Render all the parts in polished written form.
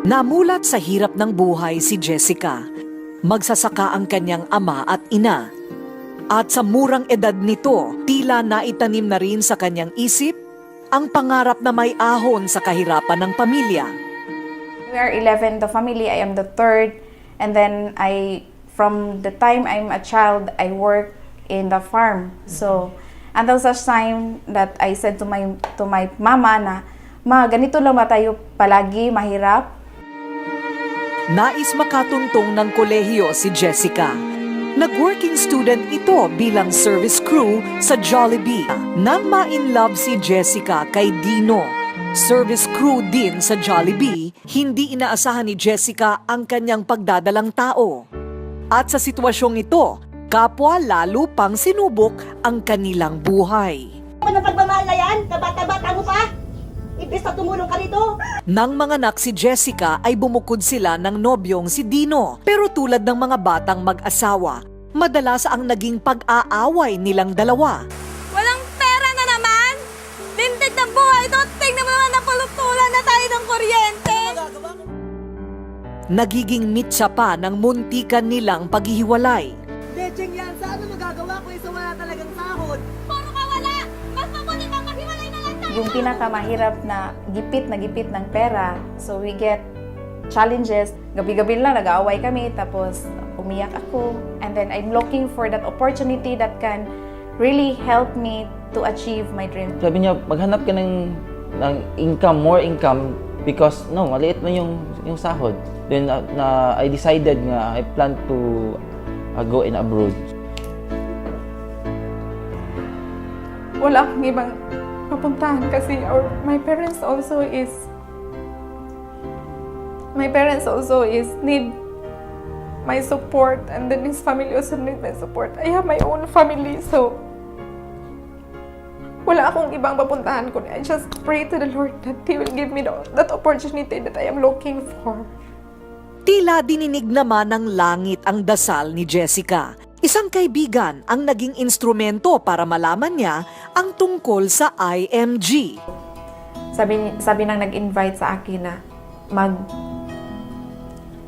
Namulat sa hirap ng buhay si Jessica. Magsasaka ang kanyang ama at ina. At sa murang edad nito, tila naitanim na rin sa kanyang isip ang pangarap na may ahon sa kahirapan ng pamilya. We are 11 the family. I am the third. And then from the time I'm a child, I work in the farm. So, and there was a time that I said to my mama na, "Ma, ganito lang ba tayo palagi, mahirap?" Nais makatuntong ng kolehiyo si Jessica. Nag-working student ito bilang service crew sa Jollibee. Nang ma-in-love si Jessica kay Dino, service crew din sa Jollibee, hindi inaasahan ni Jessica ang kanyang pagdadalang tao. At sa sitwasyong ito, kapwa lalo pang sinubok ang kanilang buhay. Ano pagmamahal na yan? Kabata-bata mo pa? Ibig na tumulong ka rito? Nang manganak si Jessica ay bumukod sila ng nobyong si Dino. Pero tulad ng mga batang mag-asawa, madalas ang naging pag-aaway nilang dalawa. Walang pera na naman! Lintik na buhay to! Tingnan mo naman napulutulan na tayo ng kuryente! Nagiging mitsa pa ng muntikan nilang paghihiwalay. Lecheng yan, saan mo magagawa kung isa wala talagang sahod? Puro ka wala! Mas mabuti pang maghiwalay na lang tayo! Yung pinakamahirap na gipit ng pera. So we get challenges. Gabi-gabi lang nag-aaway kami, tapos umiyak ako. And then I'm looking for that opportunity that can really help me to achieve my dream. Sabi niya, maghanap ka ng income, more income, because maliit na yung sahod. Then I decided nga, I plan to go in abroad. Wala akong ibang mapuntahan kasi my parents also is need my support, and then his family also need my support. I have my own family, so wala akong ibang mapuntahan kundi I just pray to the Lord that He will give me that opportunity that I am looking for. Tila dininig naman ng langit ang dasal ni Jessica. Isang kaibigan ang naging instrumento para malaman niya ang tungkol sa IMG. Sabi nang nag-invite sa akin na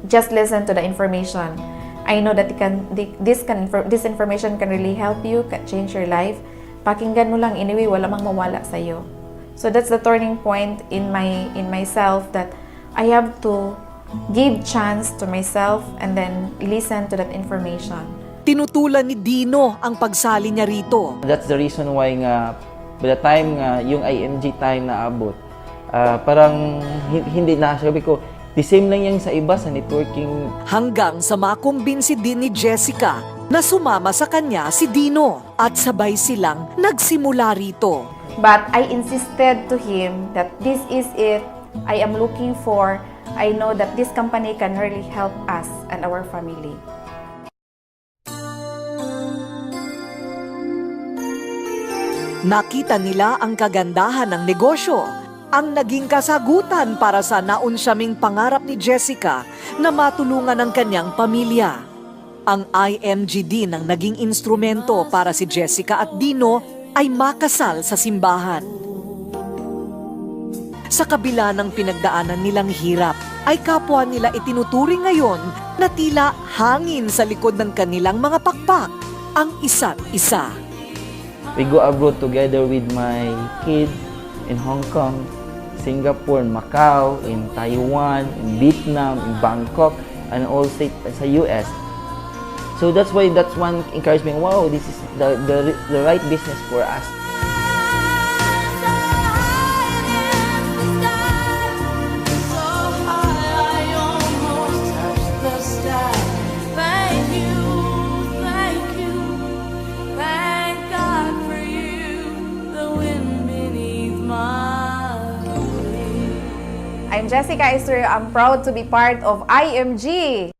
just listen to the information. I know that this information can really help you, can change your life. Pakinggan mo lang, anyway, wala mang mawala sa iyo. So that's the turning point in myself, that I have to give chance to myself and then listen to that information. Tinutulan ni Dino ang pagsali niya rito. That's the reason why nga, by the time nga yung IMG time na abot, parang hindi na, sabi ko, the same lang yan sa iba, sa networking. Hanggang sa makumbinsi din ni Jessica na sumama sa kanya si Dino at sabay silang nagsimula rito. But I insisted to him that this is it I am looking for. I know that this company can really help us and our family. Nakita nila ang kagandahan ng negosyo, ang naging kasagutan para sa naunsyaming pangarap ni Jessica na matulungan ang kanyang pamilya. Ang IMG din ang naging instrumento para si Jessica at Dino ay makasal sa simbahan. Sa kabila ng pinagdaanan nilang hirap, ay kapwa nila itinuturing ngayon na tila hangin sa likod ng kanilang mga pakpak, ang isa't isa. We go abroad together with my kids in Hong Kong, Singapore, Macau, in Taiwan, in Vietnam, in Bangkok, and also sa US. So that's why that's one encouragement. Wow, this is the right business for us. I'm Jessica Esther. I'm proud to be part of IMG.